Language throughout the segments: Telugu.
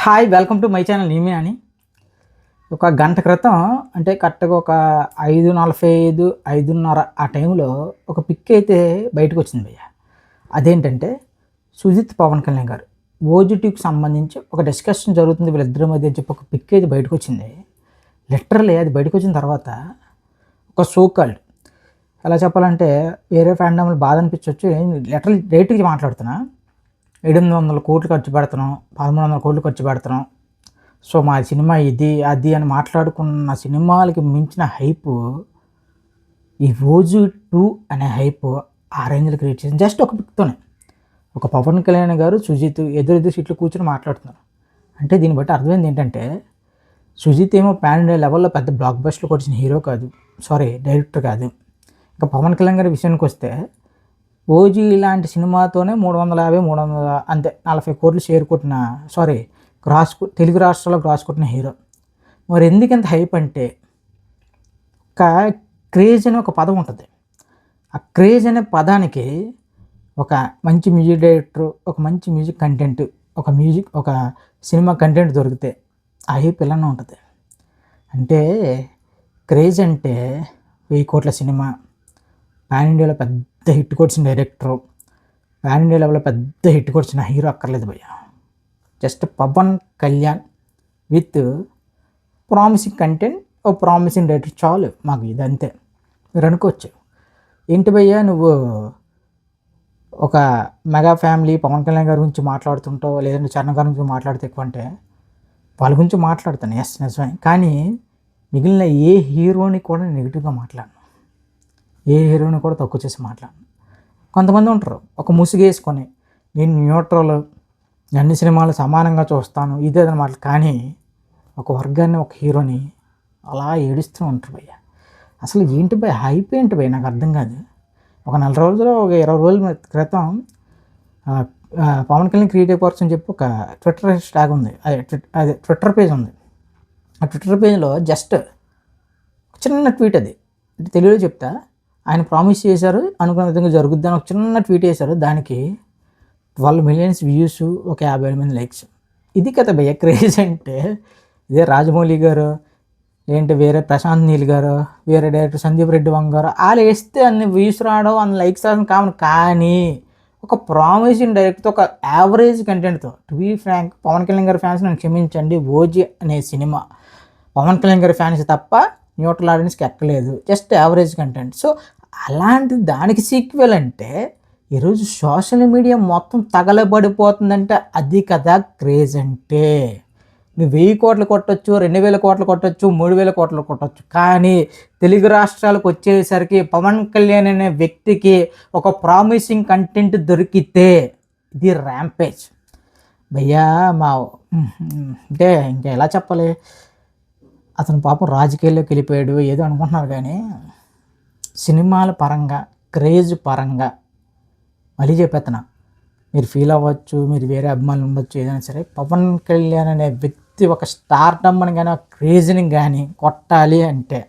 Hi welcome to my channel నేమే అని. ఒక గంట క్రితం అంటే కరెక్ట్గా ఒక 5:45, 5:30 ఆ టైంలో ఒక పిక్ అయితే బయటకు వచ్చింది భయ్య. అదేంటంటే సుజిత్ పవన్ కళ్యాణ్ గారు ఓజీటీకి సంబంధించి ఒక డిస్కషన్ జరుగుతుంది వీళ్ళిద్దరి మధ్య అని చెప్పి ఒక పిక్ అయితే బయటకు వచ్చింది. లిటరల్లీ అది బయటకు వచ్చిన తర్వాత ఒక సోకాల్డ్ ఎలా చెప్పాలంటే వేరే ఫ్యాండమ్లు బాధ అనిపించవచ్చు. లిటరల్ రేటుకి మాట్లాడుతున్నా, 700 కోట్లు ఖర్చు పెడుతున్నాం, 1300 కోట్లు ఖర్చు పెడుతున్నాం, సో మా సినిమా ఇది అది అని మాట్లాడుకున్న సినిమాలకి మించిన హైపు ఈ రోజు 2 అనే హైపు ఆ రేంజ్లో క్రియేట్ చేసింది. జస్ట్ ఒక పిక్తోనే ఒక పవన్ కళ్యాణ్ గారు సుజిత్ ఎదురు సీట్లు కూర్చొని మాట్లాడుతున్నారు. అంటే దీన్ని బట్టి అర్థమైంది ఏంటంటే సుజిత్ ఏమో పాన్ ఇండియా లెవెల్లో పెద్ద బ్లాక్ బస్టర్లు కొట్టిన హీరో కాదు, సారీ డైరెక్టర్ కాదు. ఇంకా పవన్ కళ్యాణ్ గారి విషయానికి వస్తే ఓజీ ఇలాంటి సినిమాతోనే 350, 300 అంతే 40 కోట్లు షేర్ కొట్టిన, సారీ తెలుగు రాష్ట్రాల్లో గ్రాస్ కొట్టిన హీరో. మరి ఎందుకు ఇంత హైప్ అంటే ఒక క్రేజ్ అనే ఒక పదం ఉంటుంది. ఆ క్రేజ్ అనే పదానికి ఒక మంచి మ్యూజిక్ డైరెక్టర్, ఒక మంచి మ్యూజిక్ కంటెంట్, ఒక సినిమా కంటెంట్ దొరికితే ఆ హైప్ ఇలానే ఉంటుంది. అంటే క్రేజ్ అంటే 1000 కోట్ల సినిమా, పాన్ ఇండియాలో పెద్ద హిట్ కొట్టిన డైరెక్టరు, పాన్ ఇండియా లెవెల్లో పెద్ద హిట్ కొట్టిన హీరో అక్కర్లేదు భయ్య. Just Pawan Kalyan with promising content, ఓ ప్రామిసింగ్ డైరెక్టర్ చాలు మాకు, ఇదంతే. మీరు అనుకోవచ్చు ఏంటి భయ్య నువ్వు ఒక మెగా ఫ్యామిలీ పవన్ కళ్యాణ్ గారి గురించి మాట్లాడుతుంటావు, లేదంటే చరణ్ గారి గురించి మాట్లాడితే ఎక్కువ అంటే వాళ్ళ గురించి మాట్లాడుతాను, ఎస్ నిజమే. కానీ మిగిలిన ఏ హీరోని కూడా నెగిటివ్గా మాట్లాడను, ఏ హీరోని కూడా తక్కువ చేసి మాట్లాడను. కొంతమంది ఉంటారు ఒక ముసుగేసుకొని నేను న్యూట్రల్, అన్ని సినిమాలు సమానంగా చూస్తాను ఇదే అన్నమాట. కానీ ఒక వర్గాన్ని, ఒక హీరోని అలా ఏడుస్తూ ఉంటారు భయ్య. అసలు ఏంటి భయ్య హైప్ ఏంటి భయ్య నాకు అర్థం కాదు. ఒక 4 రోజులు, ఒక 20 రోజుల క్రితం పవన్ కళ్యాణ్ క్రియేటివ్ వర్క్స్ అని చెప్పి ఒక ట్విట్టర్ ట్యాగ్ ఉంది, అదే ట్విట్టర్ పేజ్ ఉంది. ఆ ట్విట్టర్ పేజ్లో జస్ట్ చిన్న ట్వీట్, అది అంటే తెలుగులో చెప్తా, ఆయన ప్రామిస్ చేశారు అనుకున్న విధంగా జరుగుద్దని ఒక చిన్న ట్వీట్ చేశారు. దానికి 12 మిలియన్స్ వ్యూస్, ఒక 50,000 మంది లైక్స్. ఇది కదా భయ్య క్రేజ్ అంటే. ఇదే రాజమౌళి గారు, ఏంటి వేరే ప్రశాంత్ నీల్ గారు, వేరే డైరెక్టర్ సందీప్ రెడ్డి వంగ గారు వాళ్ళు వేస్తే అన్ని వ్యూస్ రావడం, అన్ని లైక్స్ రావడం కామన్. కానీ ఒక ప్రామిసింగ్ డైరెక్టర్తో, ఒక యావరేజ్ కంటెంట్తో, to be frank Pawan Kalyan గారి ఫ్యాన్స్ నన్ను క్షమించండి, ఓజీ అనే సినిమా పవన్ కళ్యాణ్ గారి ఫ్యాన్స్ తప్ప న్యూట్రల్ ఆడియన్స్కి ఎక్కలేదు, జస్ట్ యావరేజ్ కంటెంట్. సో అలాంటి దానికి సీక్వెల్ అంటే ఈరోజు సోషల్ మీడియా మొత్తం తగలబడిపోతుందంటే అది కదా క్రేజ్ అంటే. నువ్వు 1000 కోట్లు కొట్టచ్చు, 2000 కోట్లు కొట్టచ్చు, 3000 కోట్లు కొట్టచ్చు, కానీ తెలుగు రాష్ట్రాలకు వచ్చేసరికి పవన్ కళ్యాణ్ అనే వ్యక్తికి ఒక ప్రామిసింగ్ కంటెంట్ దొరికితే ఇది ర్యాంపేజ్ భయ్యా. అంటే ఇంకా ఎలా చెప్పాలి, అతను పాపం రాజకీయాల్లోకి వెళ్ళిపోయాడు ఏదో అనుకుంటున్నారు, కానీ సినిమాల పరంగా, క్రేజ్ పరంగా మళ్ళీ చెప్పేస్తున్నా, మీరు ఫీల్ అవ్వచ్చు, మీరు వేరే అభిమానులు ఉండొచ్చు, ఏదైనా సరే పవన్ కళ్యాణ్ అనే వ్యక్తి ఒక స్టార్డమ్ని కానీ, ఒక క్రేజ్ని కానీ కొట్టాలి అంటే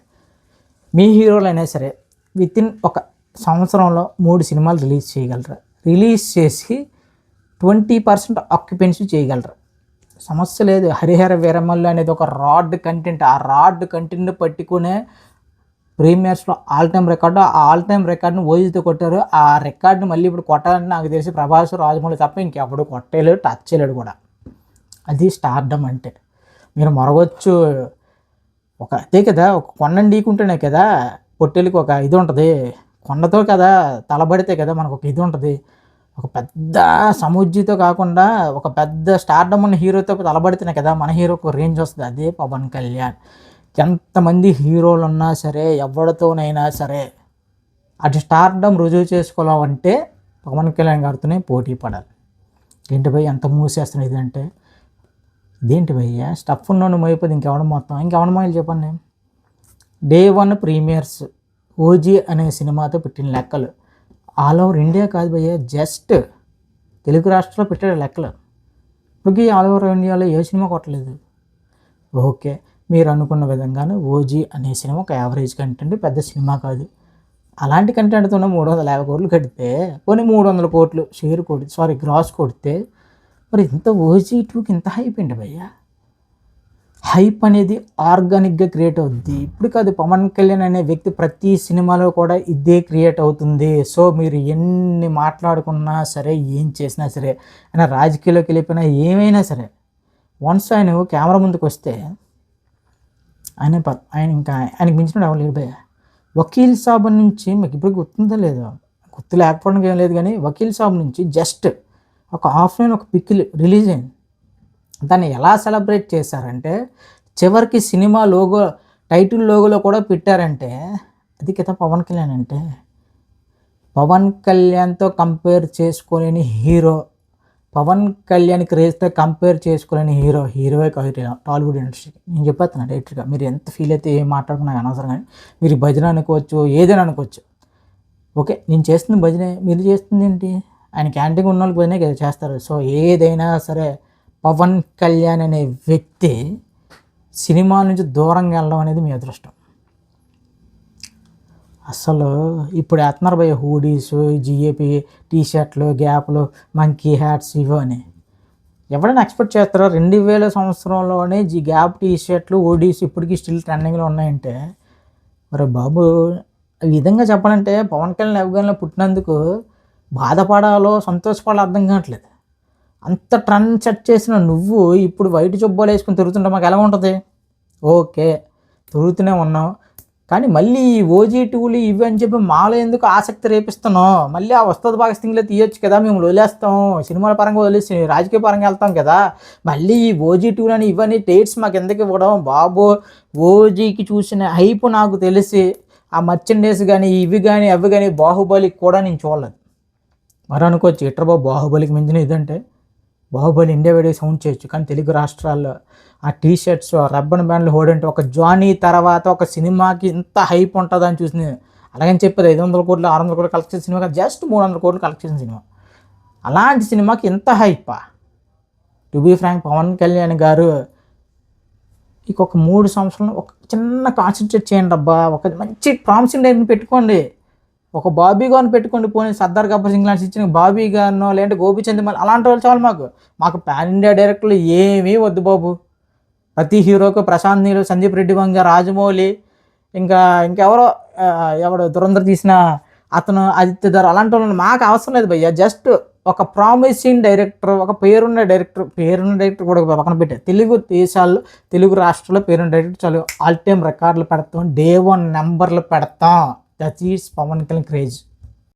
మీ హీరోలైనా సరే వితిన్ ఒక సంవత్సరంలో 3 సినిమాలు రిలీజ్ చేయగలరు, రిలీజ్ చేసి 20% ఆక్యుపెన్సీ చేయగలరు, సమస్య లేదు. హరిహర వీరమల్లు అనేది ఒక రాడ్ కంటెంట్, ఆ రాడ్ కంటెంట్ని పట్టుకునే ప్రీమియర్స్లో ఆల్ టైమ్ రికార్డుని ఓజీతో కొట్టారు. ఆ రికార్డుని మళ్ళీ ఇప్పుడు కొట్టాలని నాకు తెలిసి ప్రభాస్, రాజమౌళి తప్ప ఇంకెప్పుడు కొట్టేయలేడు, టచ్ చేయలేడు కూడా. అది స్టార్డమ్ అంటే. మీరు మరొచ్చు ఒక అదే కదా, ఒక కొండని ఢీకుంటేనే కదా పొట్టేలికి ఒక ఇది ఉంటుంది, కొండతో కదా తలబడితే కదా మనకు ఒక ఇది ఉంటుంది. ఒక పెద్ద సముజ్జితో కాకుండా ఒక పెద్ద స్టార్డమ్ ఉన్న హీరోతో తలబడితేనే కదా మన హీరోకి ఒక రేంజ్ వస్తుంది. అదే పవన్ కళ్యాణ్. ఎంతమంది హీరోలు ఉన్నా సరే, ఎవరితోనైనా సరే అటు స్టార్డమ్ రుజువు చేసుకోవాలంటే పవన్ కళ్యాణ్ గారితోనే పోటీ పడాలి. ఏంటి భయ్య ఎంత మూసేస్తున్నాయి ఇది అంటే, ఇదేంటి భయ్య స్టఫ్ ఉన్నోని మోయిపోతే ఇంకెవడం మోయాలి చెప్పండి. డే 1 ప్రీమియర్స్ ఓజీ అనే సినిమాతో పెట్టిన లెక్కలు ఆల్ ఓవర్ ఇండియా కాదు భయ్య, జస్ట్ తెలుగు రాష్ట్రంలో పెట్టాడు లెక్కలు. ఇప్పటికీ ఆల్ ఓవర్ ఇండియాలో ఏ సినిమా కొట్టలేదు. ఓకే, మీరు అనుకున్న విధంగానే ఓజీ అనే సినిమా ఒక యావరేజ్ కంటెంట్, పెద్ద సినిమా కాదు. అలాంటి కంటెంట్తోనే 350 కోట్లు కడితే, పోనీ 300 కోట్లు షేర్ కొడితే, గ్రాస్ కొడితే మరి ఇంత ఓజీ2కి ఇంత హైప్ ఏంటి భయ్య? హైప్ అనేది ఆర్గానిక్గా క్రియేట్ అవుద్ది. ఇప్పుడు కాదు, పవన్ కళ్యాణ్ అనే వ్యక్తి ప్రతి సినిమాలో కూడా ఇదే క్రియేట్ అవుతుంది. సో మీరు ఎన్ని మాట్లాడుకున్నా సరే, ఏం చేసినా సరే, ఆయన రాజకీయాల్లోకి వెళ్ళిపోయినా ఏమైనా సరే, వన్స్ ఆయన కెమెరా ముందుకు వస్తే ఆయన ఇంకా ఆయనకి మించిన ఎవరు లేరు భయ్య. వకీల్ సాబ్ నుంచి మీకు ఇప్పుడు గుర్తుందో లేదో, గుర్తు లేకపోవడానికి ఏం లేదు, కానీ వకీల్ సాబ్ నుంచి జస్ట్ ఒక ఆఫ్లైన్ ఒక పిక్ రిలీజ్ అయింది. దాన్ని ఎలా సెలబ్రేట్ చేశారంటే, చివరికి సినిమా లోగో టైటిల్ లోగోలో కూడా పెట్టారంటే, అది కదా పవన్ కళ్యాణ్ అంటే. పవన్ కళ్యాణ్తో కంపేర్ చేసుకోలేని హీరో, పవన్ కళ్యాణ్ క్రేజ్తో కంపేర్ చేసుకోలేని హీరోయే కాదు టాలీవుడ్ ఇండస్ట్రీకి. నేను చెప్పేస్తాను డైరెక్ట్గా, మీరు ఎంత ఫీల్ అయితే ఏం మాట్లాడుకున్నా అనవసరం, కానీ మీరు భజన అనుకోవచ్చు, ఏదైనా అనుకోవచ్చు. ఓకే, నేను చేస్తుంది భజనే, మీరు చేస్తుంది ఏంటి? ఆయన క్యాంటీన్ ఉన్న వాళ్ళకి భజనే కదా చేస్తారు. సో ఏదైనా సరే, పవన్ కళ్యాణ్ అనే వ్యక్తి సినిమా నుంచి దూరంగా వెళ్ళడం అనేది మీ అదృష్టం. అసలు ఇప్పుడు వేస్తున్నారు భయ్య హూడీస్, జిఏపి టీషర్ట్లు, గ్యాప్లు, మంకీ హ్యాట్స్ ఇవని. ఎవరైనా ఎక్స్పెక్ట్ చేస్తారో 2000 సంవత్సరంలోనే గ్యాప్ టీషర్ట్లు, హూడీస్ ఇప్పటికీ స్టిల్ ట్రెండింగ్లో ఉన్నాయంటే, మరి బాబు ఈ విధంగా చెప్పాలంటే పవన్ కళ్యాణ్ అభిమానులు పుట్టినందుకు బాధపడాలో సంతోషపడాలో అర్థం కావట్లేదు. అంత ట్రెండ్ సెట్ చేసిన నువ్వు ఇప్పుడు వైట్ జుబ్బాలు వేసుకుని తిరుగుతుంటే మాకు ఎలా ఉంటుంది? ఓకే, తిరుగుతూనే ఉన్నావు, కానీ మళ్ళీ ఈ ఓజీ2లు ఇవి అని చెప్పి మాలో ఎందుకు ఆసక్తి రేపిస్తున్నావు? మళ్ళీ ఆ వస్తుంది భాగస్థింగ్లో తీయొచ్చు కదా, మేము వదిలేస్తాం, సినిమాల పరంగా వదిలేసి రాజకీయ పరంగా వెళ్తాం కదా, మళ్ళీ ఈ ఓజీ2 అని ఇవన్నీ డేట్స్ మాకు ఎందుకు ఇవ్వడం బాబు? ఓజీకి చూసిన హైప్ నాకు తెలిసి ఆ మర్చెండేస్ కానీ ఇవి కానీ అవి కానీ బాహుబలికి కూడా నేను చూడలేదు. మరి అనుకోవచ్చు ఇట్ర బాబు బాహుబలికి మించిన ఇదంటే, బాహుబలి ఇండియా వేడికి సౌండ్ చేయొచ్చు, కానీ తెలుగు రాష్ట్రాల్లో ఆ టీషర్ట్స్, ఆ రబ్బన్ బ్యాండ్లు హోడంటే ఒక జానీ తర్వాత ఒక సినిమాకి ఇంత హైప్ ఉంటుందని చూసింది. అలాగని చెప్పేది 500 కోట్లు 600 కోట్లు కలెక్ట్ చేసిన సినిమా జస్ట్ 300 కోట్లు కలెక్ట్ చేసిన సినిమా. అలాంటి సినిమాకి ఇంత హైపా? To be frank, Pawan Kalyan గారు ఇంకొక 3 సంవత్సరాలు ఒక చిన్న కాన్సన్ట్రేట్ చేయండి అబ్బా, ఒక మంచి ప్రామిసింగ్ డైరెక్ట్ని పెట్టుకోండి, ఒక బాబీ గారిని పెట్టుకోండి, పోనీ సర్దార్ గబ్బర్ సింగ్ లాంటి ఇచ్చిన బాబీ గారినో లేదంటే గోపీచంద్ మళ్ళీ అలాంటి వాళ్ళు చాలు మాకు పాన్ ఇండియా డైరెక్టర్లు ఏమీ వద్దు బాబు. ప్రతి హీరోకు ప్రశాంత్ నీలు, సందీప్ రెడ్డి వంగ, రాజమౌళి, ఇంకెవరో ఎవడో దురంధర్ తీసిన అతను ఆదిత్య ధర్, అలాంటి వాళ్ళు మాకు అవసరం లేదు భయ్య. జస్ట్ ఒక ప్రామిసింగ్ డైరెక్టర్, ఒక పేరున్న డైరెక్టర్ కూడా పక్కన పెట్టే తెలుగు దేశాల్లో తెలుగు రాష్ట్రాల్లో పేరున్న డైరెక్టర్ చాలు, ఆల్ టైమ్ రికార్డులు పెడతాం, Day 1 నెంబర్లు పెడతాం. That is Pawan Kalyan craze.